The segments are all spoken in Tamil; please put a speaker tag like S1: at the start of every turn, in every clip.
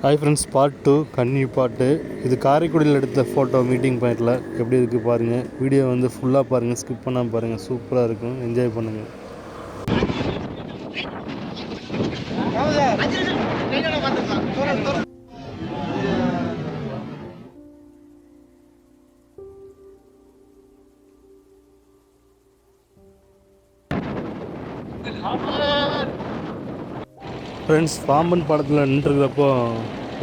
S1: ஹாய் ஃப்ரெண்ட்ஸ், பார்ட் 2 கன்னி பாட்டு. இது காரைக்குடியில் எடுத்த ஃபோட்டோ மீட்டிங் பாயிண்டில் எப்படி இருக்குது பாருங்கள். வீடியோ வந்து ஃபுல்லாக பாருங்கள், ஸ்கிப் பண்ணாமல் பாருங்கள். சூப்பராக இருக்கும், என்ஜாய் பண்ணுங்கள். ஃப்ரெண்ட்ஸ், பாம்பன் படத்தில் நின்றுருக்கப்போ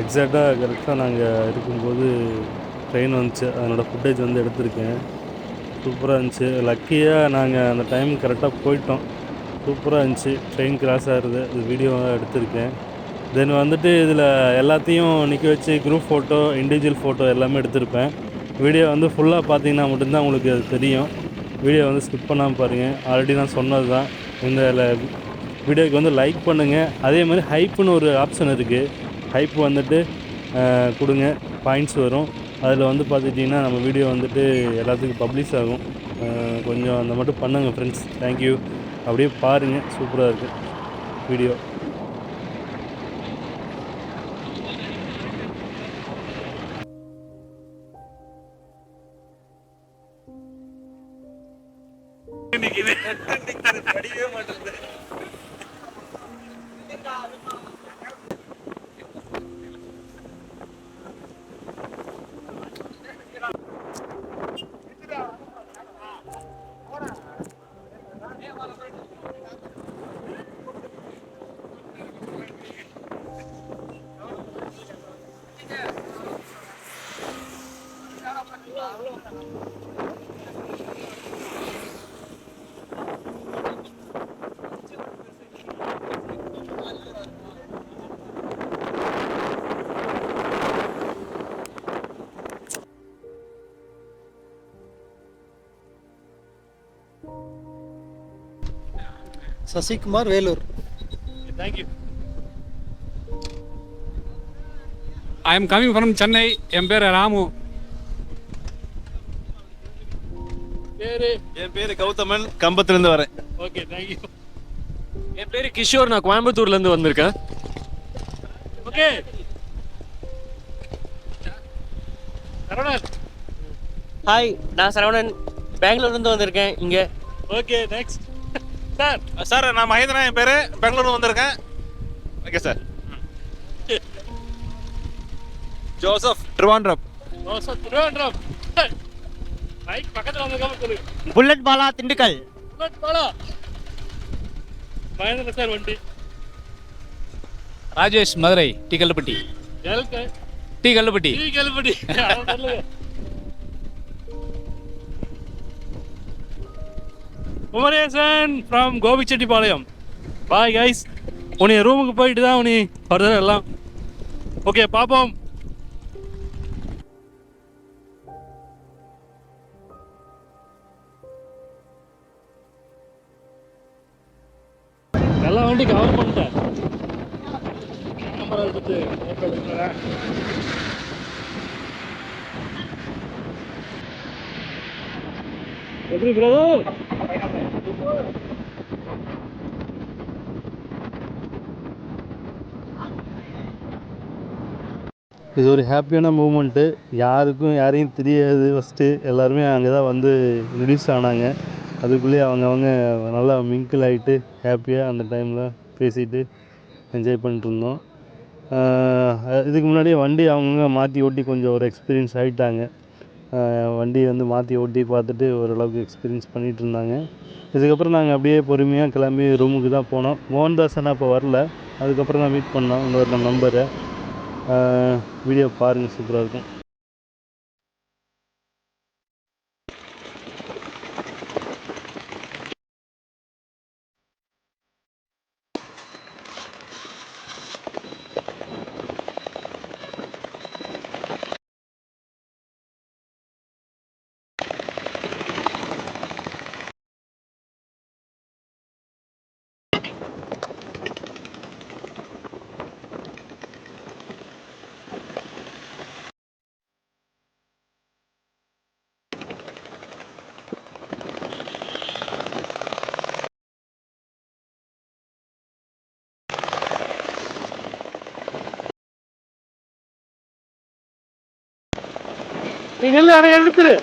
S1: எக்ஸாக்டாக கரெக்டாக நாங்கள் இருக்கும்போது ட்ரெயின் வந்துச்சு. அதனோட ஃபுட்டேஜ் வந்து எடுத்திருக்கேன். சூப்பராக இருந்துச்சு. லக்கியாக நாங்கள் அந்த டைம் கரெக்டாக போயிட்டோம். சூப்பராக இருந்துச்சு. ட்ரெயின் கிராஸ் ஆகிறது இது வீடியோவாக எடுத்திருக்கேன். தென் வந்துட்டு இதில் எல்லாத்தையும் நிற்க வச்சு குரூப் ஃபோட்டோ, இண்டிவிஜுவல் ஃபோட்டோ எல்லாமே எடுத்திருப்பேன். வீடியோ வந்து ஃபுல்லாக பார்த்தீங்கன்னா மட்டும்தான் உங்களுக்கு அது தெரியும். வீடியோ வந்து ஸ்கிப் பண்ணாமல் பாருங்கள். ஆல்ரெடி நான் சொன்னது தான். இந்த வீடியோக்கு வந்து லைக் பண்ணுங்கள். அதே மாதிரி ஹைப்புன்னு ஒரு ஆப்ஷன் இருக்குது. ஹைப் வந்துட்டு கொடுங்க, பாயிண்ட்ஸ் வரும். அதில் வந்து பார்த்துட்டிங்கன்னா நம்ம வீடியோ வந்துட்டு எல்லாத்துக்கும் பப்ளிஷ் ஆகும். கொஞ்சம் அந்த மட்டும் பண்ணுங்கள் ஃப்ரெண்ட்ஸ். தேங்க்யூ. அப்படியே பாருங்கள், சூப்பராக இருக்குது வீடியோ. படிக்கவே மாட்டேங்குது.
S2: Sasikumar Velur.
S3: Thank you. I am coming from Chennai. என் பேர் ராமு.
S4: என் பேர் கௌதமன், கம்பத்திலிருந்து வரேன்.
S3: Okay, thank you.
S5: என் பேர் கிஷோர், நான் கோயம்புத்தூர்லேருந்து வந்திருக்கேன்.
S3: ஓகே, சரவணன்.
S5: ஹாய், நான் சரவணன், பெங்களூர்லேருந்து வந்திருக்கேன் இங்கே.
S3: Okay, next.
S4: சார் நான் மகேந்திரன், என் பேர், பெங்களூர் வந்திருக்கேன். Okay sir. Joseph, Trivandrum.
S3: Trivandrum. Right, பக்கத்துல வந்திருக்காம சொல்லுங்க.
S2: Bullet Bala Tindikal.
S3: Bullet Bala. Mahendra sir வண்டி.
S6: Rajesh, Madurai, T Kallupatti. T Kallupatti.
S3: T Kallupatti. Kumaresan from Gobichettipalayam. Bye guys. உன்னை ரூமுக்கு போயிட்டு தான் உனி ஃபர்தர் எல்லாம். ஓகே, பார்ப்போம். எல்லா வண்டி கவர் பண்ணிட்டேன். கேமரா எடுத்து ஃபோட்டோ எடுக்கிறேன். எப்படி பிரதர்?
S1: இது ஒரு ஹாப்பியான மூமெண்ட்டு. யாரையும் தெரியாது. ஃபஸ்ட்டு எல்லாருமே அங்கே தான் வந்து ரிலீஸ் ஆனாங்க. அதுக்குள்ளேயே அவங்க நல்லா மிங்கிள் ஆகிட்டு ஹாப்பியாக அந்த டைமில் பேசிட்டு என்ஜாய் பண்ணிட்டுருந்தோம். இதுக்கு முன்னாடியே வண்டி அவங்கவுங்க மாற்றி ஓட்டி கொஞ்சம் ஒரு எக்ஸ்பீரியன்ஸ் ஆகிட்டாங்க. வண்டி வந்து மாற்றி ஓட்டி பார்த்துட்டு ஓரளவுக்கு எக்ஸ்பீரியன்ஸ் பண்ணிகிட்டு இருந்தாங்க. இதுக்கப்புறம் நாங்கள் அப்படியே பொறுமையாக கிளம்பி ரூமுக்கு தான் போனோம். மோகன்தாஸ் அப்போ வரல. அதுக்கப்புறம் தான் மீட் பண்ணோம் இன்னொரு நம்பரை. வீடியோ பாருங்கள், சூப்பராக இருக்கும்.
S3: நீங்க எல்லாரும் எடுத்துரு.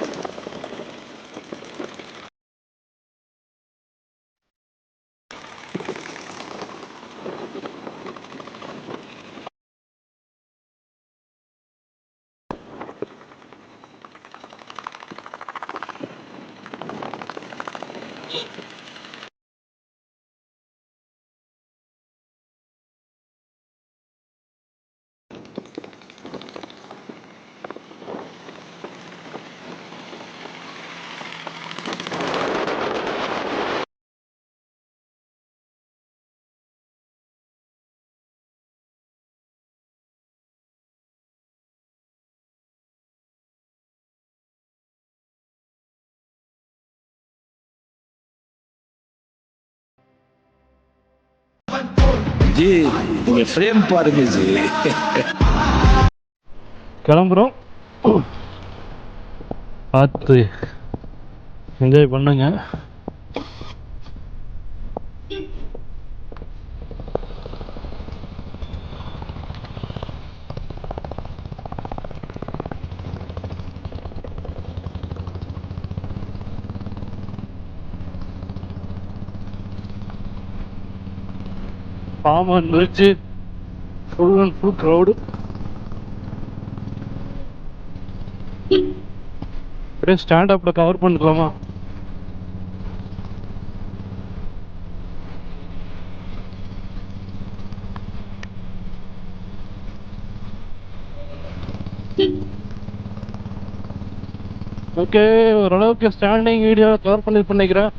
S7: ஜி நீங்க ஃப்ரேம் பாருங்க ஜி.
S3: கிளம்புறோம். பார்த்து என்ஜாய் பண்ணுங்க. Pamban bridge full and full crowd. அப்படியே ஸ்டாண்ட் அப்ல கவர் பண்ணிக்கலாமா? ஓகே, ஓரளவுக்கு ஸ்டாண்டிங் வீடியோ கவர் பண்ணிக்கிறேன்.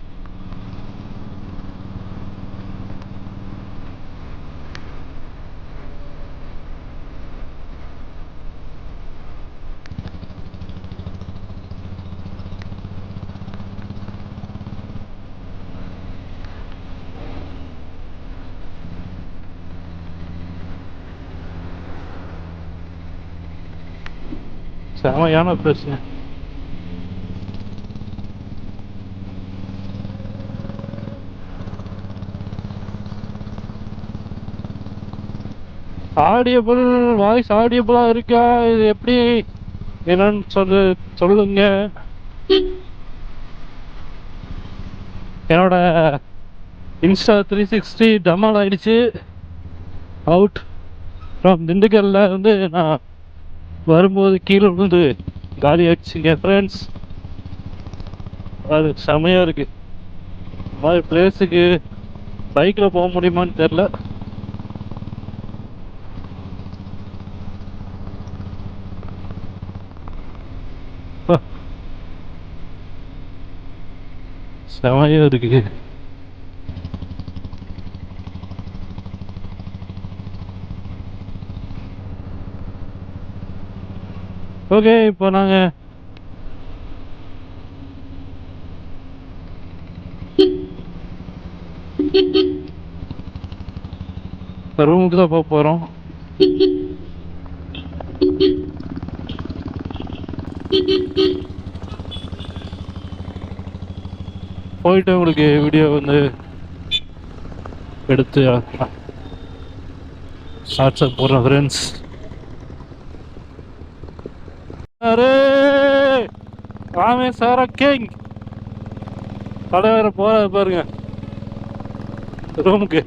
S3: செமையான பிரச்சனை. ஆடியபிள் வாய்ஸ் ஆடியபிளா இருக்கா? இது எப்படி என்னன்னு சொல்லுங்க. என்னோட இன்ஸ்டா 360 டமால் ஆயிடுச்சு. அவுட் ஃப்ரம் திண்டுக்கல்ல வந்து நான் வரும்போது கீழே விழுந்து காலி ஆயிடுச்சுங்க ஃப்ரெண்ட்ஸ். அது செமையாக இருக்கு. இந்த மாதிரி பிளேஸுக்கு பைக்கில் போக முடியுமான்னு தெரில. செமையாக இருக்கு. ஓகே, இப்போ நாங்கள் ரூமுக்கு தான் போக போகிறோம். போயிட்டு உங்களுக்கு வீடியோ வந்து எடுத்து வாட்ஸ்அப் போடுறேன் ஃப்ரெண்ட்ஸ். அரே ராமேஸ்வர கிங் தலைவரை போகிற பாருங்க ரூமுக்கு.